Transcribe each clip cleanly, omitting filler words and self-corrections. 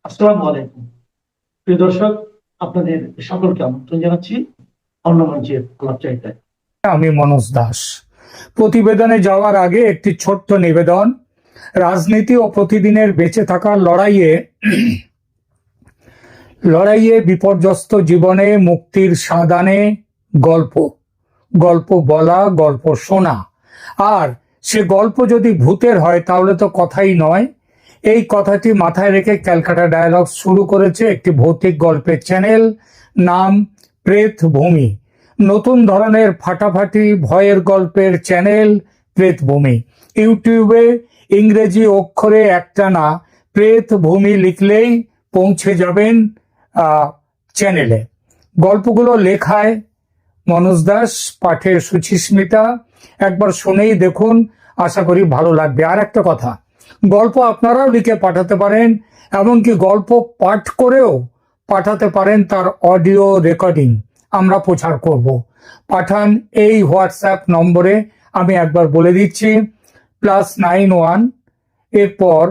আসসালামু আলাইকুম। প্রিয় দর্শক, আপনাদের সকলকে আমন্ত্রণ জানাচ্ছি অন্য মঞ্চের আলাপচারিতায়। আমি মনোজ দাস। প্রতিবেদনে যাওয়ার আগে একটি ছোট্ট নিবেদন। রাজনীতি ও প্রতিদিনের বেঁচে থাকার লড়াইয়ে বিপর্যস্ত জীবনে মুক্তির সাদানে গল্প গল্প বলা, গল্প শোনা। আর সে গল্প যদি ভূতের হয় তাহলে তো কথাই নয়। এই কথাটি মাথায় রেখে ক্যালকাটা ডায়ালগ শুরু করেছে একটি ভৌতিক গল্পের চ্যানেল, নাম প্রেত ভূমি। নতুন ধরনের ফাটাফাটি ভয়ের গল্পের চ্যানেল প্রেত ভূমি। ইউটিউবে ইংরেজি অক্ষরে একটানা প্রেত ভূমি লিখলেই পৌঁছে যাবেন চ্যানেলে। গল্পগুলো লেখায় মনোজ দাস, পাঠে সুচিস্মিতা। একবার শুনেই দেখুন, আশা করি ভালো লাগবে। আর একটা কথা, গল্প আপনারাও লিখে পাঠাতে পারেন, এমনকি গল্প পাঠ করেও পাঠাতে পারেন, তার অডিও রেকর্ডিং আমরা প্রচার করব। পাঠান এই হোয়াটসঅ্যাপ নম্বরে। আমি একবার বলে দিচ্ছি, +91 এরপর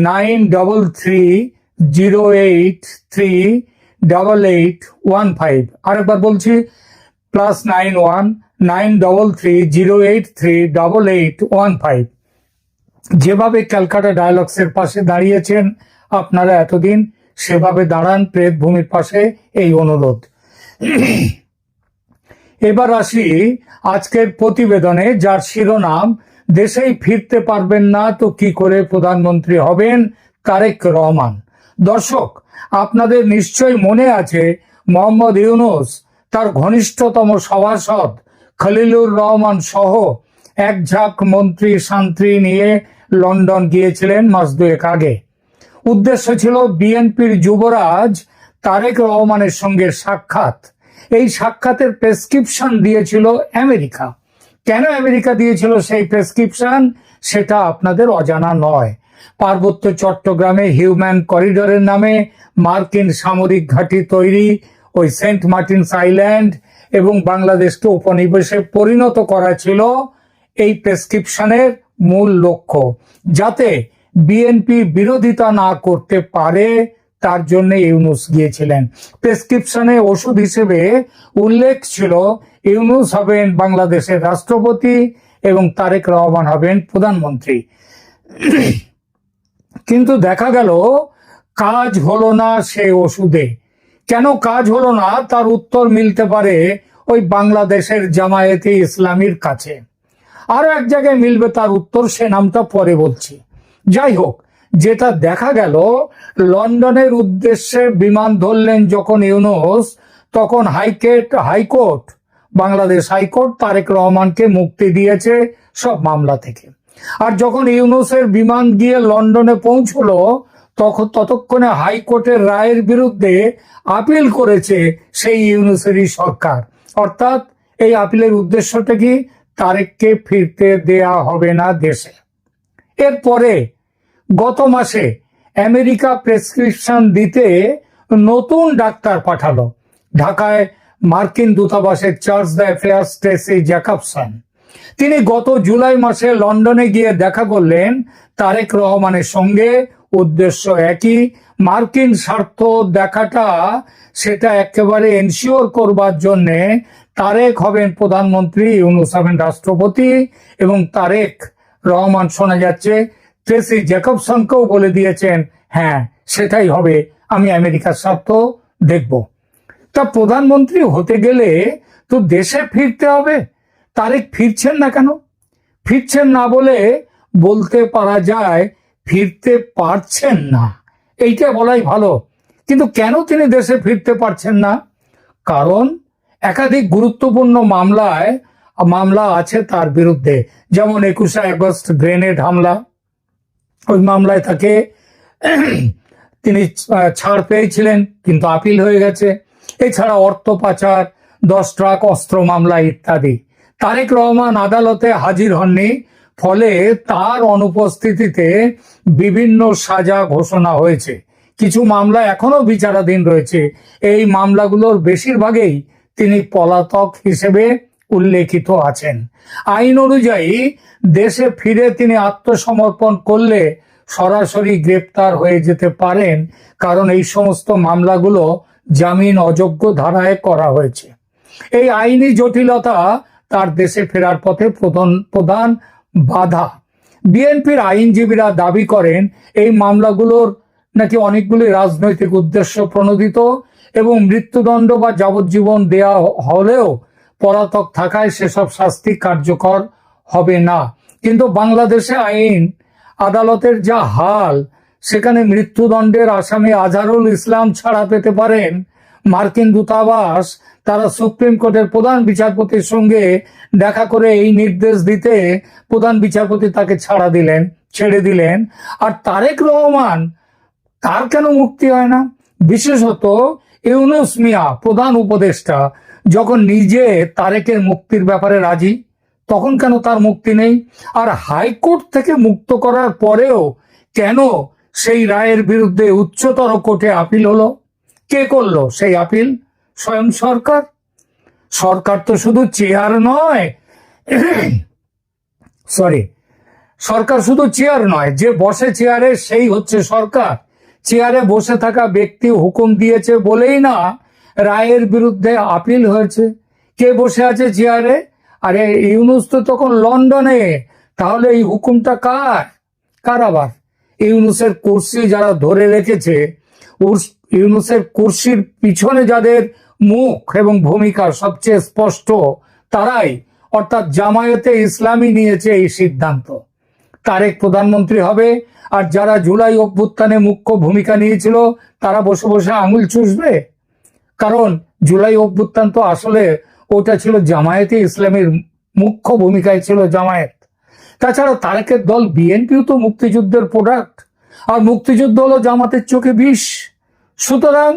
9338388815। আরেকবার বলছি, +91 9338388815। যেভাবে ক্যালকাটা ডায়ালগসের পাশে দাঁড়িয়েছেন আপনারা এতদিন, সেভাবে দাঁড়ান প্রেত ভূমির পাশে, এই অনুরোধ। এবার আসি আজকের প্রতিবেদনে, যার শিরোনাম দেশেই ফিরতে পারবেন না তো কি করে প্রধানমন্ত্রী হবেন, তারেক রহমান। দর্শক, আপনাদের নিশ্চয় মনে আছে মোহাম্মদ ইউনূস তার ঘনিষ্ঠতম সভাসদ খলিলুর রহমান সহ এক ঝাঁক মন্ত্রী শান্ত্রী নিয়ে লন্ডন গিয়েছিলেন মাস দুয়েক আগে। উদ্দেশ্য ছিল বিএনপির যুবরাজ তারেক রহমানের সঙ্গে সাক্ষাৎ। এই সাক্ষাতের প্রেসক্রিপশন দিয়েছিল আমেরিকা। কেন আমেরিকা দিয়েছিল সেই প্রেসক্রিপশন, সেটা আপনাদের অজানা নয়। পার্বত্য চট্টগ্রামে হিউম্যান করিডোরের নামে মার্কিন সামরিক ঘাঁটি তৈরি, ওই সেন্ট মার্টিনস আইল্যান্ড এবং বাংলাদেশকে উপনিবেশে পরিণত করা ছিল এই প্রেসক্রিপশনের মূল লক্ষ্য, যাতে বিএনপি বিরোধিতা না করতে পারে। তার জন্য ইউনূস গিয়েছিলেন। প্রেসক্রিপশনে ওষুধ হিসেবে উল্লেখ ছিল ইউনূস হবেন বাংলাদেশের রাষ্ট্রপতি এবং তারেক রহমান হবেন প্রধানমন্ত্রী। কিন্তু দেখা গেল কাজ হলো না সে ওষুধে। কেন কাজ হলো না তার উত্তর মিলতে পারে ওই বাংলাদেশের জামায়াতে ইসলামীর কাছে। আরো এক জায়গায় মিলবে তার উত্তর, সে নামটা পরে বলছি। যাই হোক, যেটা দেখা গেল, লন্ডনের উদ্দেশ্যে বিমান ধরলেন যখন ইউনূস, তখন হাইকোর্ট বাংলাদেশ হাইকোর্ট তারেক রহমানকে মুক্তি দিয়েছে সব মামলা থেকে। আর যখন ইউনূসের বিমান গিয়ে লন্ডনে পৌঁছলো, ততক্ষণে হাইকোর্টের রায়ের বিরুদ্ধে আপিল করেছে সেই ইউনূসেরই সরকার। অর্থাৎ এই আপিলের উদ্দেশ্যটা কি, তারেককে ফিরতে দেয়া হবে না দেশে। এরপরে গত মাসে আমেরিকা প্রেসক্রিপশন দিতে নতুন ডাক্তার পাঠালো ঢাকায় মার্কিন দূতাবাসের চার্জ d'affaires স্টেসি জ্যাকবসন। তিনি গত জুলাই মাসে লন্ডনে গিয়ে দেখা করলেন তারেক রহমানের সঙ্গে। উদ্দেশ্য একই, মার্কিন স্বার্থ দেখাটা, সেটা একেবারে এনশিওর করবার জন্যে তারেক হবেন প্রধানমন্ত্রী, ইউনূস হবেন রাষ্ট্রপতি। এবং তারেক রহমান শোনা যাচ্ছে ট্রেসি জ্যাকবসনকেও বলে দিয়েছেন, হ্যাঁ সেটাই হবে, আমি আমেরিকার স্বার্থ দেখব। তা প্রধানমন্ত্রী হতে গেলে তো দেশে ফিরতে হবে। তারেক ফিরছেন না কেন? ফিরছেন না বলে বলতে পারা যায় ফিরতে পারছেন না, এইটা বলাই ভালো। কিন্তু কেন তিনি দেশে ফিরতে পারছেন না? কারণ একাধিক গুরুত্বপূর্ণ মামলা আছে তার বিরুদ্ধে। যেমন 21শে আগস্ট গ্রেনেড হামলা, ওই মামলায় তাকে তিনি ছাড় পেয়েছিলেন, কিন্তু আপিল হয়ে গেছে। এছাড়া অর্থ পাচার, 10 ট্রাক অস্ত্র মামলা ইত্যাদি। তারেক রহমান আদালতে হাজির হননি, ফলে তার অনুপস্থিতিতে বিভিন্ন সাজা ঘোষণা হয়েছে। কিছু মামলা এখনো বিচারাধীন রয়েছে। এই মামলাগুলোর বেশিরভাগেই তিনি পলাতক হিসেবে উল্লেখিত আছেন। আইন অনুযায়ী দেশে ফিরে তিনি আত্মসমর্পণ করলে সরাসরি গ্রেপ্তার হয়ে যেতে পারেন, কারণ এই সমস্ত মামলাগুলো জামিন অযোগ্য ধারায় করা হয়েছে। এই আইনি জটিলতা তার দেশে ফেরার পথে প্রধান বাধা। বিএনপির আইনজীবীরা দাবি করেন এই মামলাগুলোর নাকি অনেকগুলি রাজনৈতিক উদ্দেশ্য প্রণোদিত এবং মৃত্যুদণ্ড বা যাবজ্জীবন দেয়া হলেও পলাতক থাকায় সেসব শাস্তি কার্যকর হবে না। কিন্তু বাংলাদেশে আইন আদালতের যা হাল, সেখানে মৃত্যুদণ্ডের আসামি আজহারুল ইসলাম ছাড়া পেতে পারেন। মার্কিন দূতাবাস তারা সুপ্রিম কোর্টের প্রধান বিচারপতির সঙ্গে দেখা করে এই নির্দেশ দিতে প্রধান বিচারপতি তাকে ছেড়ে দিলেন। আর তারেক রহমান, তার কেন মুক্তি হয় না? বিশেষত ইউনূস মিয়া প্রধান উপদেষ্টা যখন নিজে তারেকের মুক্তির ব্যাপারে রাজি, তখন কেন তার মুক্তি নেই? আর হাইকোর্ট থেকে মুক্ত করার পরেও কেন সেই রায়ের বিরুদ্ধে উচ্চতর কোর্টে আপিল হলো? কে করলো সেই আপিল? স্বয়ং সরকার। সরকার তো শুধু চেয়ার নয়, সরকার শুধু চেয়ার নয়, যে বসে চেয়ারে সেই হচ্ছে সরকার। চেয়ারে বসে থাকা ব্যক্তি হুকুম দিয়েছে বলেই না রায়ের বিরুদ্ধে আপিল হয়েছে। কে বসে আছে চেয়ারে? আরে ইউনূস তো তখন লন্ডনে। তাহলে এই হুকুমটা কার আবার? ইউনূসের কুর্সি যারা ধরে রেখেছে, ইউনূসের কুর্সির পিছনে যাদের মুখ এবং ভূমিকা সবচেয়ে স্পষ্ট, তারাই, অর্থাৎ জামায়াতে ইসলামী নিয়েছে এই সিদ্ধান্ত। তারেক প্রধানমন্ত্রী হবে, আর যারা জুলাই অভ্যুত্থানে মুখ্য ভূমিকা নিয়েছিল তারা বসে বসে আঙুল চুষবে। কারণ জুলাই অভ্যুত্থান তো আসলে ওটা ছিল জামায়াতে ইসলামীর, মুখ্য ভূমিকায় ছিল জামায়াত। তাছাড়া তারেকের দল বিএনপিও তো মুক্তিযুদ্ধের প্রোডাক্ট, আর মুক্তিযুদ্ধ হলো জামাতের চোখে বিষ। সুতরাং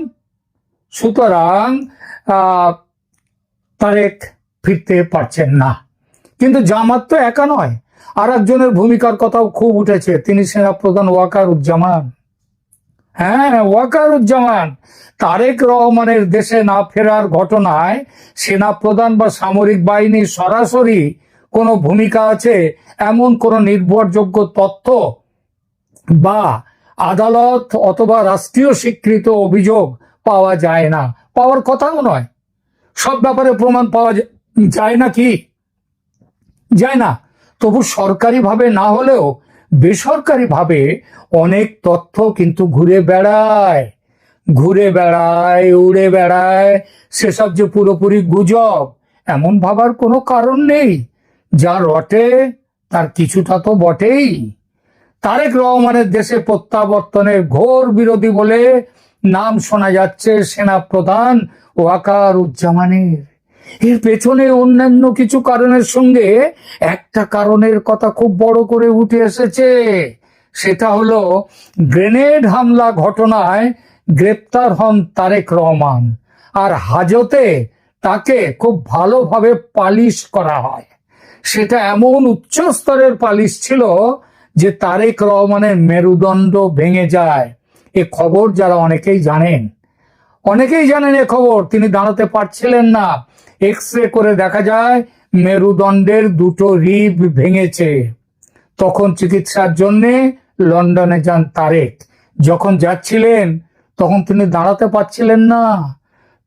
তারেক ফিরতে পারছেন না। কিন্তু জামাত তো একা নয়, আর একজনের ভূমিকার কথাও খুব উঠেছে, তিনি সেনাপ্রধান ওয়াকারুজ্জামান। হ্যাঁ, ওয়াকারুজ্জামান। তারেক রহমানের দেশে না ফেরার ঘটনায় সেনাপ্রধান বা সামরিক বাহিনীর সরাসরি কোনো ভূমিকা আছে এমন কোনো নির্ভরযোগ্য তথ্য বা আদালত অথবা রাষ্ট্রীয় স্বীকৃত অভিযোগ পাওয়া যায় না, পাওয়ার কথাও নয়। সব ব্যাপারে প্রমাণ পাওয়া যায় না কি? যায় না। তবু সরকারিভাবে না হলেও বেসরকারিভাবে অনেক তথ্য কিন্তু ঘুরে বেড়ায়, উড়ে বেড়ায়। সেসব যে পুরোপুরি গুজব এমন ভাবার কোনো কারণ নেই। যা রটে তার কিছুটা তো বটেই। তারেক রহমানের দেশে প্রত্যাবর্তনের ঘোর বিরোধী বলে নাম শোনা যাচ্ছে সেনাপ্রধান ওয়াকারুজ্জামানের। এর পেছনে অন্যান্য কিছু কারণের সঙ্গে একটা কারণের কথা খুব বড় করে উঠে এসেছে। সেটা হলো গ্রেনেড হামলা ঘটনায় গ্রেপ্তার হন তারেক রহমান, আর হাজতে তাকে খুব ভালোভাবে পালিশ করা হয়। সেটা এমন উচ্চ স্তরের পালিশ ছিল যে তারেক রহমানের মেরুদণ্ড ভেঙে যায়। এ খবর যারা অনেকেই জানেন এ খবর। তিনি দাঁড়াতে পারছিলেন না। এক্স-রে করে দেখা যায় মেরুদণ্ডের দুটো রিব ভেঙেছে। তখন চিকিৎসার জন্য লন্ডনে যান তারেক। যখন যাচ্ছিলেন তখন তিনি দাঁড়াতে পারছিলেন না।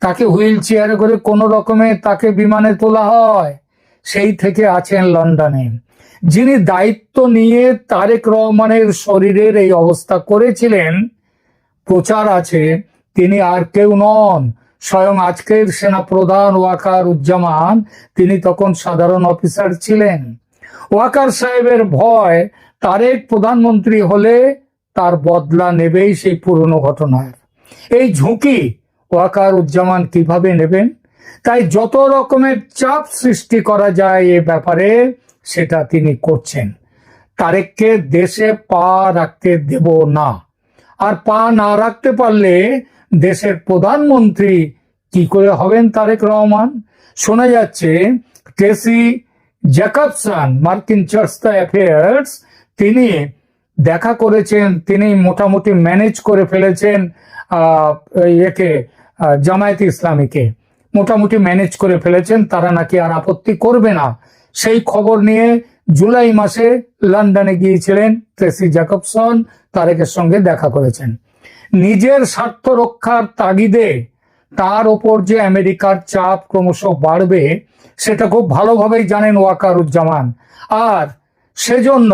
তাকে হুইল চেয়ারে করে কোনো রকমে তাকে বিমানে তোলা হয়। সেই থেকে আছেন লন্ডনে। যিনি দায়িত্ব নিয়ে তারেক রহমানের শরীরের এই অবস্থা করেছিলেন, প্রচার আছে তিনি আর কেউ নন, স্বয়ং আজকের সেনাপ্রধান ওয়াকারুজ্জামান। তিনি তখন সাধারণ অফিসার ছিলেন। ওয়াকার সাহেবের ভয় তারেক প্রধানমন্ত্রী হলে তার বদলা নেবেই সেই পুরনো ঘটনার। এই ঝুঁকি ওয়াকারুজ্জামান কিভাবে নেবেন? তাই যত রকমের চাপ সৃষ্টি করা যায় এ ব্যাপারে সেটা তিনি করছেন। তারেককে দেশে পা রাখতে দেব না। আর পা না রাখতে পারলে দেশের প্রধানমন্ত্রী কি করে হবেন তারেক রহমান? শোনা যাচ্ছে ট্রেসি জ্যাকবসন, মার্কিন চার্চ অ্যাফেয়ার্স, তিনি দেখা করেছেন, তিনি মোটামুটি ম্যানেজ করে ফেলেছেন জামায়াতে ইসলামীকে মোটামুটি ম্যানেজ করে ফেলেছেন। তারা নাকি আর আপত্তি করবে না। সেই খবর নিয়ে জুলাই মাসে লন্ডনে গিয়েছিলেন ট্রেসি জ্যাকবসন, তারেকের সঙ্গে দেখা করেছেন। নিজের স্বার্থ রক্ষার তাগিদে তার ওপর যে আমেরিকার চাপ ক্রমশ বাড়বে সেটা খুব ভালোভাবেই জানেন ওয়াকারুজ্জামান। আর সেজন্য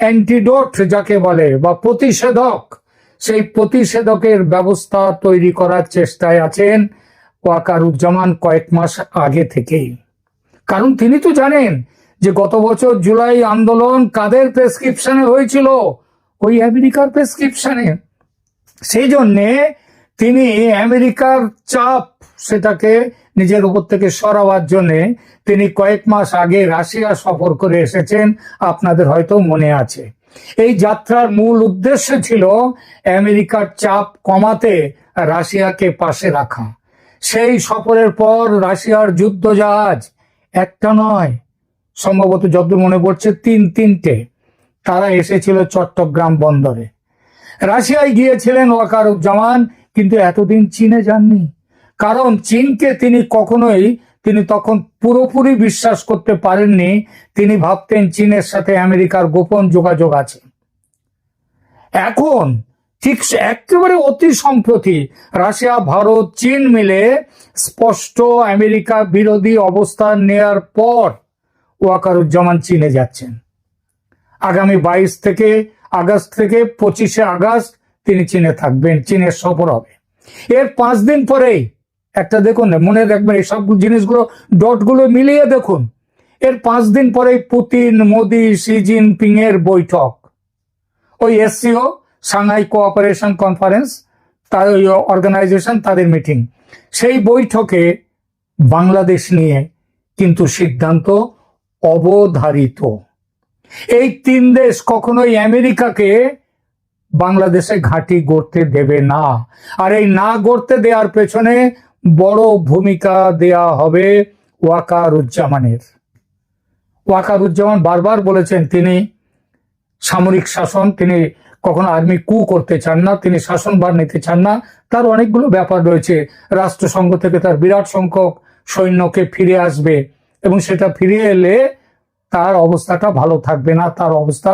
অ্যান্টিডোট যাকে বলে বা প্রতিষেধক, সেই প্রতিষেধকের ব্যবস্থা তৈরি করার চেষ্টায় আছেন ওয়াকারুজ্জামান কয়েক মাস আগে থেকেই। কারণ তিনি তো জানেন যে গত বছর জুলাই আন্দোলন কাদের প্রেসক্রিপশনে হয়েছিল, ওই আমেরিকার প্রেসক্রিপশনে। সেই জন্যে তিনি আমেরিকার চাপ সেটাকে নিজের উপর থেকে সরাবার জন্যে তিনি কয়েক মাস আগে রাশিয়া সফর করে এসেছেন, আপনাদের হয়তো মনে আছে। এই যাত্রার মূল উদ্দেশ্য ছিল আমেরিকার চাপ কমাতে রাশিয়াকে পাশে রাখা। সেই সফরের পর রাশিয়ার যুদ্ধজাহাজ একটা নয়, সম্ভবত যতদূর মনে পড়ছে তিনটে তারা এসেছিল চট্টগ্রাম বন্দরে। রাশিয়ায় গিয়েছিলেন ওয়াকারুজ্জামান, কিন্তু এতদিন চীনে যাননি। কারণ চীনকে তিনি তখন পুরোপুরি বিশ্বাস করতে পারেননি। তিনি ভাবতেন চীনের সাথে আমেরিকার গোপন যোগাযোগ আছে। এখন ঠিক একেবারে অতি সম্প্রতি রাশিয়া, ভারত, চীন মিলে স্পষ্ট আমেরিকা বিরোধী অবস্থান নেয়ার পর ওয়াকারুজ্জামান চীনে যাচ্ছেন। আগামী 22 আগস্ট থেকে 25 আগস্ট তিনি চীনে থাকবেন, চীনের সফর হবে। এর 5 দিন পরেই একটা দেখুন, মনে রাখবেন এই সব জিনিসগুলো, ডটগুলো মিলিয়ে দেখুন। এর 5 দিন পরেই পুতিন, মোদি, শি জিনপিং এর বৈঠক। ওই এসসিও, সাংহাই কোঅপারেশন কনফারেন্স, তার ওই অর্গানাইজেশন, তাদের মিটিং। সেই বৈঠকে বাংলাদেশ নিয়ে কিন্তু সিদ্ধান্ত অবধারিত। এই 3 দেশ কখনোই আমেরিকাকে বাংলাদেশে ঘাঁটি গড়তে দেবে না। আর এই না গড়তে দেওয়ার পেছনে বড় ভূমিকা দেয়া হবে ওয়াকারুজ্জামানের। ওয়াকারুজ্জামান বারবার বলেছেন তিনি সামরিক শাসন, তিনি কখনো আর্মি কু করতে চান না, তিনি শাসনভার নিতে চান না। তার অনেকগুলো ব্যাপার রয়েছে। রাষ্ট্রসংঘ থেকে তার বিরাট সংখ্যক সৈন্যকে ফিরে আসবে এবং সেটা ফিরে এলে তার অবস্থাটা ভালো থাকবে না, তার অবস্থা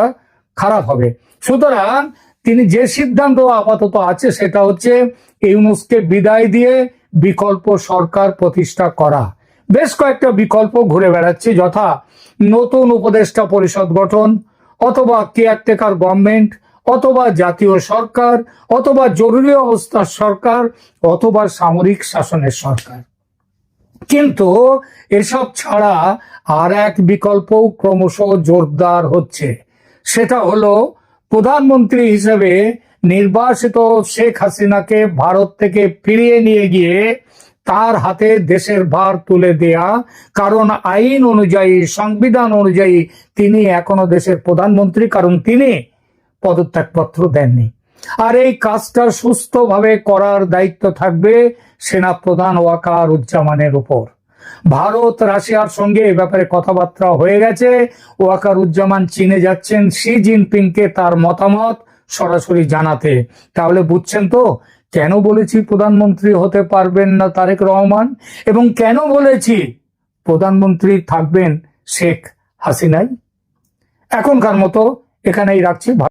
খারাপ হবে। সুতরাং তিনি যে সিদ্ধান্ত আপাতত আছে সেটা হচ্ছে ইউনূসকে বিদায় দিয়ে বিকল্প সরকার প্রতিষ্ঠা করা। বেশ কয়েকটা বিকল্প ঘুরে বেড়াচ্ছে, যথা নতুন উপদেষ্টা পরিষদ গঠন, অথবা কেয়ারটেকার গভর্নমেন্ট, অথবা জাতীয় সরকার, অথবা জরুরি অবস্থার সরকার, অথবা সামরিক শাসনের সরকার। কিন্তু এসব ছাড়া আর এক বিকল্প ক্রমশ জোরদার হচ্ছে। সেটা হলো প্রধানমন্ত্রী হিসেবে নির্বাসিত শেখ হাসিনাকে ভারত থেকে ফিরিয়ে নিয়ে গিয়ে তার হাতে দেশের ভার তুলে দেয়া। কারণ আইন অনুযায়ী, সংবিধান অনুযায়ী তিনি এখনো দেশের প্রধানমন্ত্রী, কারণ তিনি পদত্যাগপত্র দেননি। আর এই কাজটা সুস্থভাবে করার দায়িত্ব থাকবে সেনাপ্রধান ওয়াকারুজ্জামানের উপর। ভারত রাশিয়ার সঙ্গে এ ব্যাপারে কথাবার্তা হয়ে গেছে। ওয়াকারুজ্জামান চীনে যাচ্ছেন শি জিনপিংকে তার মতামত সরাসরি জানাতে। তাহলে বুঝছেন তো কেন বলেছি প্রধানমন্ত্রী হতে পারবেন না তারেক রহমান, এবং কেন বলেছি প্রধানমন্ত্রী থাকবেন শেখ হাসিনাই। এখনকার মতো এখানেই রাখছি।